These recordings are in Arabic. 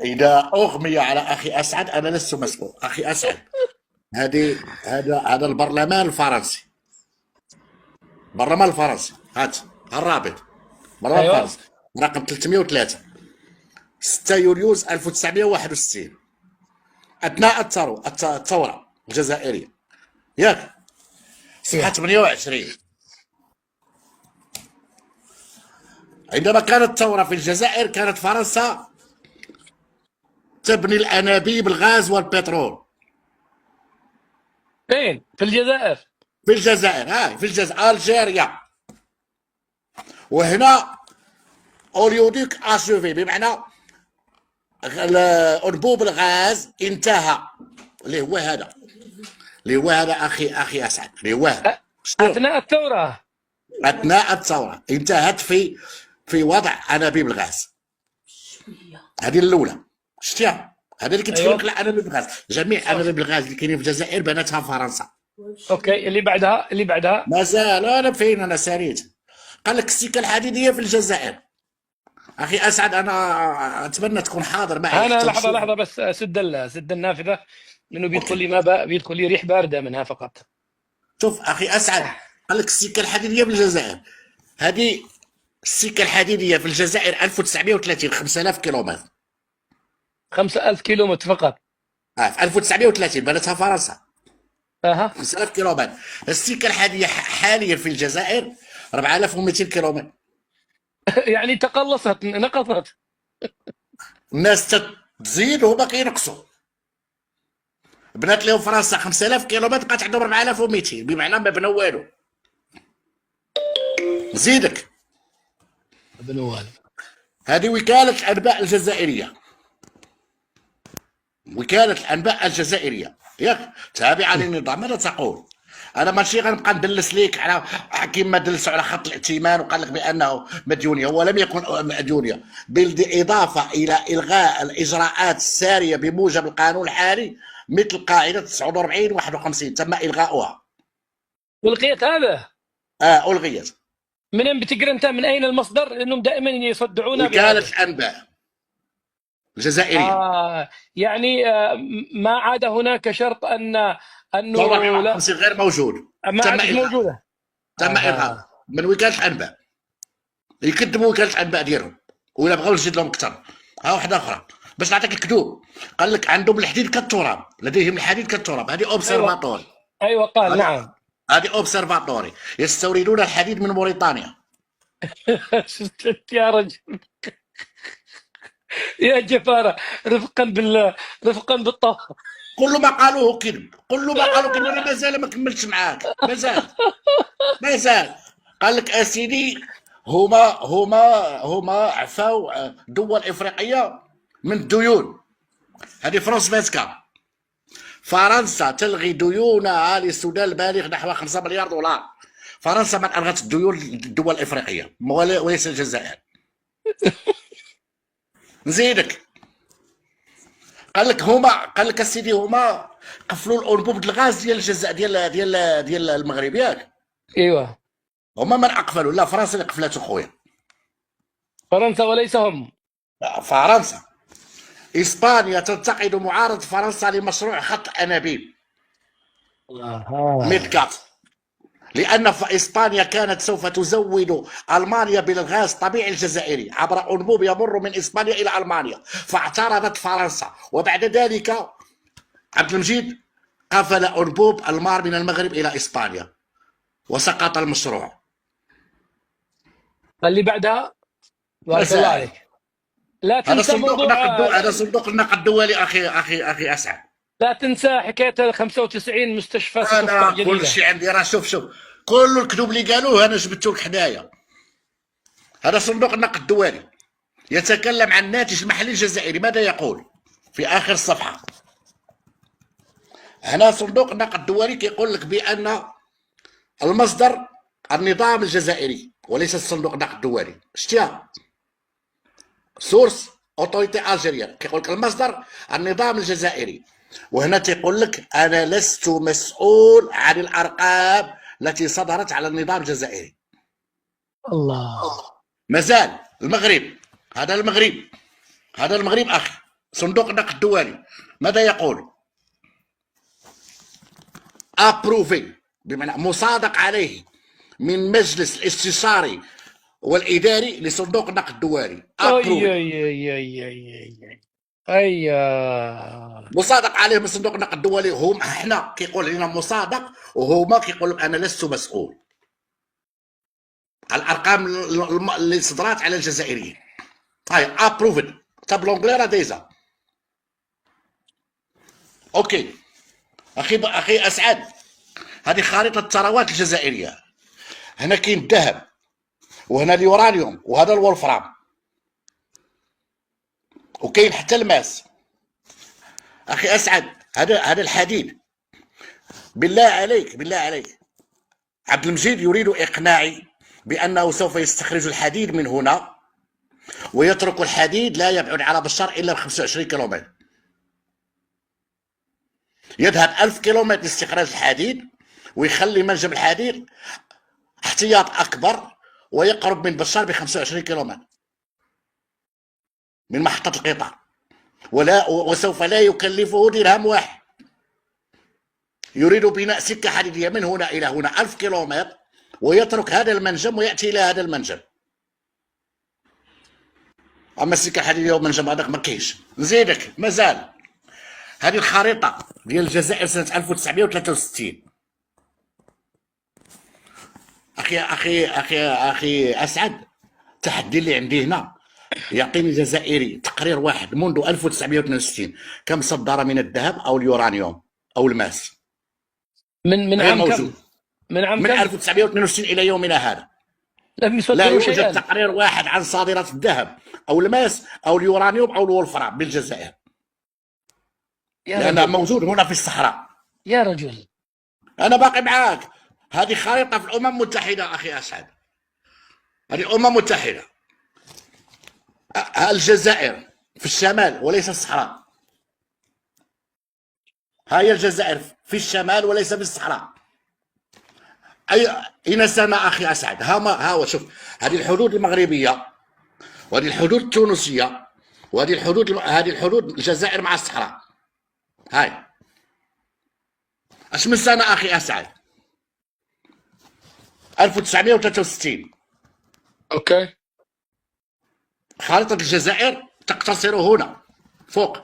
إذا أغمي على أخي أسعد أنا لست مسؤول. أخي أسعد، هذا البرلمان الفرنسي. البرلمان الفرنسي، هات الرابط. البرلمان ايوه. الفرنسي رقم 303، 6 يوليوز 1961، أثناء الثورة الجزائرية، ياك؟ صفحة ايوه. 28. عندما كانت الثورة في الجزائر كانت فرنسا تبني الأنابيب الغاز والبترول فين؟ في الجزائر. في الجزائر. هاي في الجزائر، الجيريا. وهنا اوليوديك اشوفي، بمعنى انبوب الغاز انتهى. اللي هو هذا، اخي اسعد، اللي هو هذا. أ- شنو؟ اثناء الثوره. اثناء الثوره انتهت في وضع انابيب الغاز. هذه الاولى، شتيها؟ هذا اللي كنت لك ايوه. على انابيب الغاز. جميع انابيب الغاز اللي كاينين في الجزائر بنتها فرنسا. اوكي، اللي بعدها اللي بعدها. مازال انا فين، انا ساريت. قال لك السكه الحديديه في الجزائر. اخي اسعد، انا اتمنى تكون حاضر معي انا حتى لحظه نشوف. لحظه بس، سد النافذه، لانه بيدخل اوكي، لي بيدخل لي ريح بارده منها فقط. شوف اخي اسعد، قال لك السكه الحديديه في الجزائر. هذه السكه الحديديه في الجزائر 1930، 5000 كيلومتر. 5000 كيلومتر فقط. في 1930 بنتها فرنسا. اها. 5000 كيلومتر. السكه الحديديه حاليا في الجزائر 4200 كيلومتر. يعني تقلصت، نقصت. الناس تزيد وهما كينقصوا. بنات لهم فرنسا 5000 كيلومتر، بقات عندهم 4200، بمعنى ما بنوا والو. نزيدك، بنوال. هذه وكاله الانباء الجزائريه. وكالة الأنباء الجزائرية، ياك؟ تابعة للنظام. ماذا تقول؟ أنا ماشي غنبقى ندلس ليك على كيما دلسوا على خط الائتمان وقال لك بأنه مديونية. هو لم يكن مديونية، بالإضافة إلى إلغاء الإجراءات السارية بموجب القانون الحالي، مثل قاعدة 49 51 تم إلغاؤها. ولقيت هذا. ألغيت. منين بتقرا انت؟ من اين المصدر؟ لانهم دائما يصدعونا وكالة بهذا. الأنباء الجزائرية. يعني ما عاد هناك شرط انه 49 لا، 51 غير موجود. ما تم عادش إلغاؤه. موجوده. تم إلغاؤه اها. من وكالة الأنباء. يكذبوا وكاله الانباء ديالهم، ولا بغاو نزيد لهم اكثر. ها واحده اخرى باش نعطيك الكذوب. قال لك عندهم الحديد كالتراب، لديهم الحديد كالتراب. هذه ايوه. اوبسرفاتوري. ايوه قال نعم. هذه اوبسرفاتوري. يستوردون الحديد من موريتانيا. يا رجل، يا جفاره، رفقا بالطاقه. كل ما قالوه كذب، كل ما قالوا كذب. انا مازال ما كملتش معاك، مازال. قال لك اسيدي، هما عفاو دول افريقيه من الديون. هذه فرنسا فاسكا. فرنسا تلغي ديونها للسودان البالغ نحو 5 مليار دولار. فرنسا من الغت الديون للدول الافريقيه وليس الجزائر. نزيدك، قال لك السيدي هما قفلوا الانبوب الغاز ديال الجزائر، ديال المغرب، ياك؟ ايوه. هما من اقفلوا؟ لا، فرنسا اللي قفلته خويا. فرنسا وليس هم. فرنسا. اسبانيا تنتقد معارضه فرنسا لمشروع خط انابيب ميدكات، لأن إسبانيا كانت سوف تزود ألمانيا بالغاز الطبيعي الجزائري عبر أنبوب يمر من إسبانيا إلى ألمانيا. فاعترضت فرنسا، وبعد ذلك عبد المجيد قفل أنبوب المار من المغرب إلى إسبانيا، وسقط المشروع. اللي بعدها. بارك الله مسائل. عليك. لا تنسى موضوع. هذا صندوق النقد الدولي. أخي أسعد، لا تنسى حكايه 95 مستشفى ستفتح أنا كل جديده. شيء عندي. راه شوف كل الكذوب اللي قالوه أنا جبته لك حدايا. هذا صندوق النقد الدولي يتكلم عن الناتج المحلي الجزائري. ماذا يقول في آخر الصفحة؟ هنا صندوق النقد الدولي كيقول لك بأن المصدر النظام الجزائري وليس صندوق النقد الدولي. شتيها؟ سورس اوتوريتي الجيريان. كيقول لك المصدر النظام الجزائري. وهنا تيقول لك انا لست مسؤول عن الارقام التي صدرت على النظام الجزائري. الله. مازال المغرب. هذا المغرب اخي. صندوق النقد الدولي ماذا يقول؟ ابروفي بمعنى مصادق عليه من مجلس الاستشاري والاداري لصندوق النقد الدولي. اي ابروفي اي اي اي اي اي اي مصادق عليه من صندوق النقد الدولي. هم احنا كيقول لنا مصادق وهما كيقول لك انا لست مسؤول. الارقام اللي صدرات على الجزائريين هاي ابروفد كتاب لونجلي راه ديزا. اوكي اخي اسعد، هذه خريطه الثروات الجزائريه. هنا كاين الذهب وهنا اليورانيوم وهذا الولفرام وكاين حتى الماس. اخي اسعد هذا الحديد، بالله عليك عبد المجيد يريد اقناعي بانه سوف يستخرج الحديد من هنا ويترك الحديد لا يبعد على بشار الا ب 25 كيلومتر. يذهب 1000 كيلومتر لاستخراج الحديد ويخلي منجم الحديد احتياط اكبر ويقرب من بشار ب 25 كيلومتر من محطة القطار، وسوف لا يكلفه درهم واحد. يريد بناء سكة حديدية من هنا إلى هنا 1000 كيلومتر ويترك هذا المنجم ويأتي إلى هذا المنجم. أما السكة الحديدية والمنجم هذاك ما كاينش. نزيدك مازال هذه الخريطة ديال الجزائر سنة 1963. أخي أسعد، التحدي اللي عندي هنا يعطيني جزائري تقرير واحد منذ 1962 كم صدر من الذهب أو اليورانيوم أو الماس. من غير عام موجود. كم؟ من عام من كم؟ 1962 إلى يومنا هذا لم لا يصدروا يوجد شيئا. تقرير واحد عن صادرات الذهب أو الماس أو اليورانيوم أو الولفرام بالجزائر، لأنه موجود هنا في الصحراء. يا رجل أنا باقي معاك. هذه خريطة في الأمم المتحدة أخي أسعد، هذه الأمم المتحدة. الجزائر في الشمال وليس الصحراء. هاي الجزائر في الشمال وليس بالصحراء. أين سنة أخي أسعد؟ ها شوف، هذه الحدود المغربية وهذه الحدود التونسية وهذه الحدود الجزائر مع الصحراء. هاي اش من سنة أخي أسعد؟ 1963. اوكي. خارطة الجزائر تقتصر هنا فوق،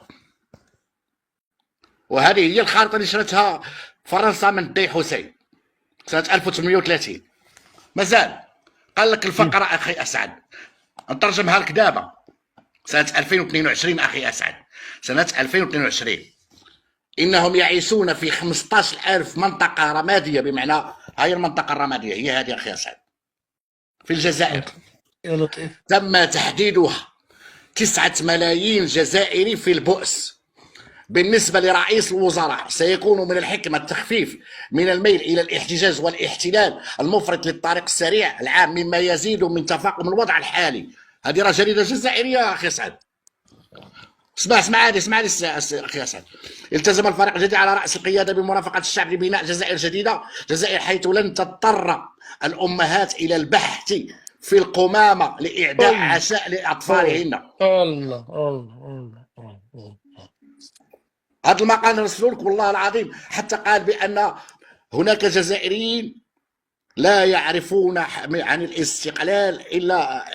وهذه هي الخارطة اللي شرتها فرنسا من الدي حسين سنة 1830. مازال قال لك الفقرة أخي أسعد، نترجمها لك دابا سنة 2022 أخي أسعد، سنة 2022. إنهم يعيشون في 15,000 منطقة رمادية، بمعنى هاي المنطقة الرمادية هي هذه أخي أسعد في الجزائر. يا لطيف. تم تحديدها 9 ملايين جزائري في البؤس. بالنسبة لرئيس الوزراء سيكون من الحكمة التخفيف من الميل إلى الاحتجاج والاحتلال المفرط للطريق السريع العام مما يزيد من تفاقم الوضع الحالي. هذه راه جريدة جزائرية أخي سعد. اسمع هذه أخي سعد. التزم الفريق الجديد على رأس القيادة بمرافقة الشعب لبناء جزائر جديدة، جزائر حيث لن تضطر الأمهات إلى البحث في القمامة لإعداء عشاء لأطفالهن. الله الله الله. هذا المقال نرسلوا لك والله العظيم، حتى قال بأن هناك جزائريين لا يعرفون عن الاستقلال إلا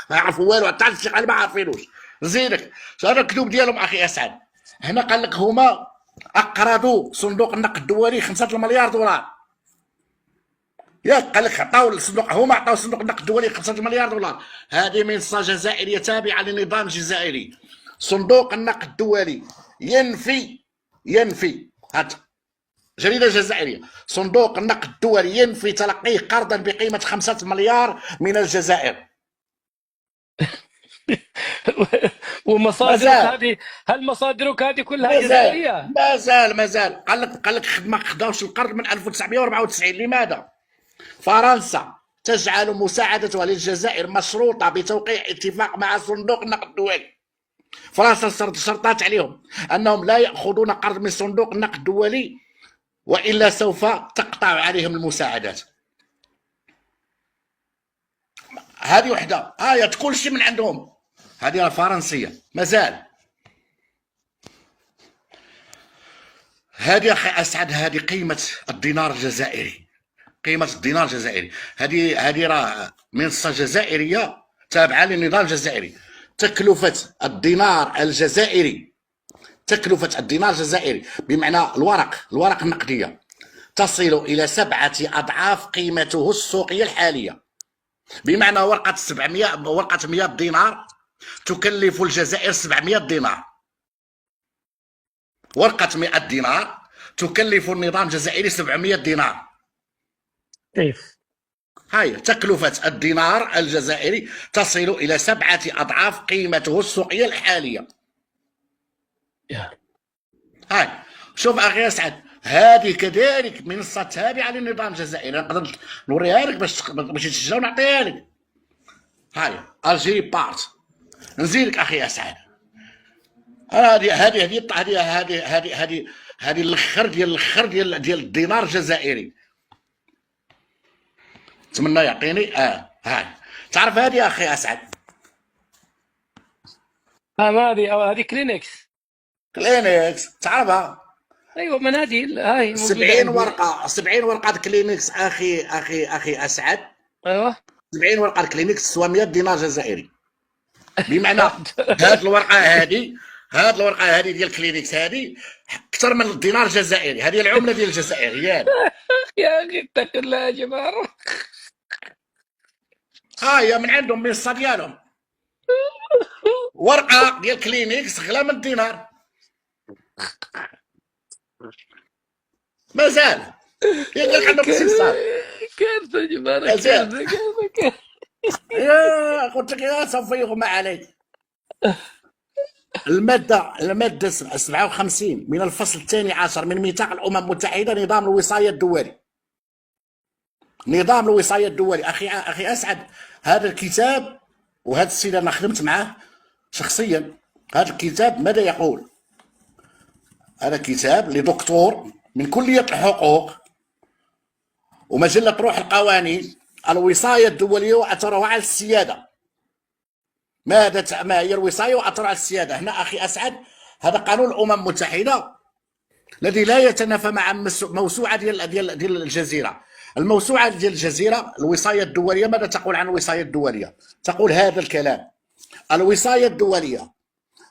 ما يعرفوا والو، حتى الاستقلال ما عارفينوش. نزيدك هذا الكذوب ديالهم أخي أسعد. هنا قال لك هما أقرضوا صندوق النقد الدولي 5 مليار دولار. ياك قال لك عطاو الصندوق، هما عطاو صندوق النقد الدولي 5 مليار دولار. هذه منصة جزائرية تابعة للنظام الجزائري. صندوق النقد الدولي ينفي هات جريدة جزائرية، صندوق النقد الدولي ينفي تلقيه قرضا بقيمة 5 مليار من الجزائر. ومصادرك هذه، هل مصادرك هذه كلها جزائرية؟ مازال قال لك ما خداوش القرض من 1994. لماذا؟ فرنسا تجعل مساعدتها للجزائر مشروطة بتوقيع اتفاق مع صندوق النقد الدولي. فرنسا شرطات عليهم أنهم لا يأخذون قرض من صندوق النقد الدولي وإلا سوف تقطع عليهم المساعدات. هذه وحدة آية كل شيء من عندهم، هذه فرنسية. مازال هذه اخي اسعد، هذه قيمه الدينار الجزائري، قيمه الدينار الجزائري. هذه راه منصه جزائريه تابعه للنظام الجزائري. تكلفه الدينار الجزائري، تكلفه الدينار الجزائري بمعنى الورق النقديه تصل الى 7 اضعاف قيمته السوقيه الحاليه. بمعنى ورقه 700، ورقه 100 دينار تكلف الجزائر 700 دينار. ورقه 100 دينار تكلف النظام الجزائري 700 دينار. كيف؟ هاي تكلفة الدينار الجزائري تصل إلى 7 أضعاف قيمته السوقية الحالية. هاي شوف أخي أسعد، هذه كذلك منصة تابعة للنظام الجزائري، نقدر نوريها لك باش تشجع ونعطيها لك. هاي الجيري بارت. نزيدك أخي أسعد، هذه الاخر ديال الدينار الجزائري. نتمنى يعطيني هاي. تعرف هذه اخي اسعد؟ هذه كلينكس. كلينكس تعرفها؟ ايوه، من هذه هاي موجوده 70 عندي. ورقه، 70 ورقه كلينكس اخي اسعد. ايوه 70 ورقه كلينكس تسوى 100 دينار جزائري. بمعنى هاد الورقه هذه ديال كلينكس هذه اكثر من الدينار الجزائري. هذه العمله ديال الجزائر يا اخي اتق الله يا جماعه. ها هي من عندهم، من الصا ديالهم. ورقه ديال كلينكس غلا من الدينار. مازال يقول لك عندهم استفسار. كارثه يا جماعه، مازال. كارثه. يا قلت لك يا سوف يغمى عليك. المادة 57 من الفصل الثاني عشر من ميثاق الأمم المتحدة نظام الوصاية الدولي. نظام الوصاية الدولي أخي أسعد، هذا الكتاب وهذا السيد أنا خدمت معاه شخصيا. هذا الكتاب ماذا يقول؟ هذا كتاب لدكتور من كلية الحقوق ومجلة روح القوانين، الوصاية الدولية وأثرها على السيادة. ما هي الوصاية وأثرها على السيادة؟ هنا أخي أسعد هذا قانون الأمم المتحدة الذي لا يتنافى مع موسوعة ديال الجزيرة. الموسوعة ديال الجزيرة الوصاية الدولية ماذا تقول عن الوصاية الدولية؟ تقول هذا الكلام: الوصاية الدولية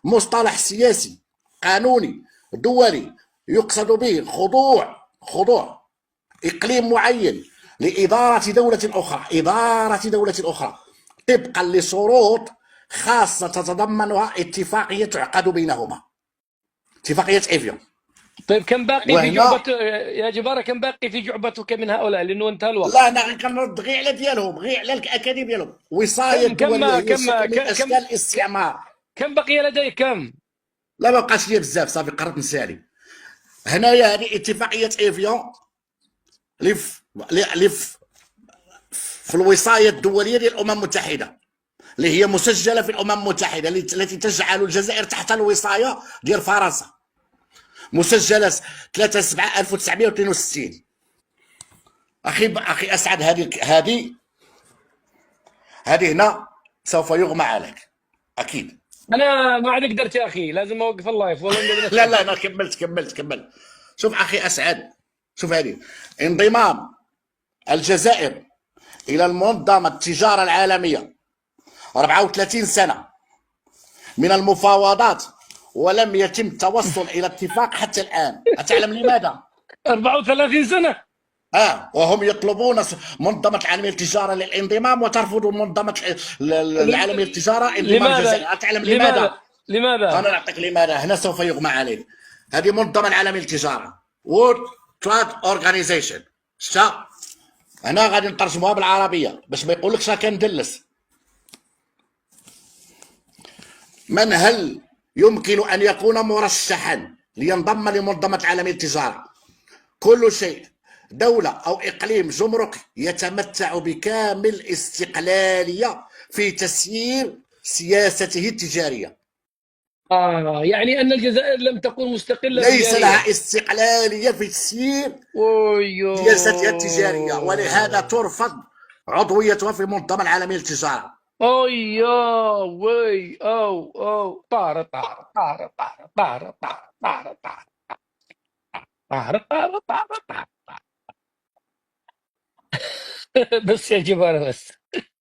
مصطلح سياسي قانوني دولي يقصد به خضوع إقليم معين لإدارة دولة أخرى طبقا لشروط خاصة تتضمنها اتفاقية تعقد بينهما، اتفاقية إيفيون. طيب كم باقي في جعبة يا جبارة؟ كم باقي في جعبتك من هؤلاء لأنه انتهى الوقت؟ لا أنا كنرد غير على ديالهم، غير على الأكاديم ديالهم. وصاية دولية هي شكل من أشكال الاستعمار. كم بقي لديك؟ كم؟ لا ما بقاش ليا بزاف، صافي قررت نسالي. هنايا هذه اتفاقية إيفيون اللي في الوصاية الدولية ديال الأمم المتحدة، اللي هي مسجلة في الأمم المتحدة، التي تجعل الجزائر تحت الوصاية ديال فرنسا، مسجلة 3/7/1962. أخي أسعد، هذه هنا سوف يغمى عليك أكيد. أنا ما عاد قدرت يا أخي، لازم أوقف اللايف والله. لا أنا كملت. شوف أخي أسعد، شوف هذه: انضمام الجزائر إلى المنظمة التجارة العالمية 34 سنة من المفاوضات ولم يتم التوصل إلى اتفاق حتى الآن. أتعلم لماذا؟ 34 سنة. وهم يطلبون منظمة العالمية للتجارة للانضمام وترفض منظمة العالمية للتجارة انضمام الجزائر. أتعلم لماذا؟ أنا نعطيك لماذا، هنا سوف يغمى عليك. هذه منظمة العالمية للتجارة World Trade Organization. شتا هنا غادي نترجموها بالعربية باش ما يقولكش راه كندلس. من هل يمكن أن يكون مرشحا لينضم لمنظمة العالمية للتجارة؟ كل شيء، دولة أو إقليم جمركي يتمتع بكامل استقلالية في تسيير سياسته التجارية. يعني أن الجزائر لم تكن مستقلة، ليس لها استقلالية في تسيير سياستها التجارية، ولهذا ترفض عضويتها في المنظمة العالمية للتجارة. بس يا جبارة بس.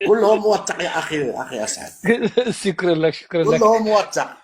كلهم موثق يا اخي اسعد، شكرا لك، شكرا لك. كلهم موثق.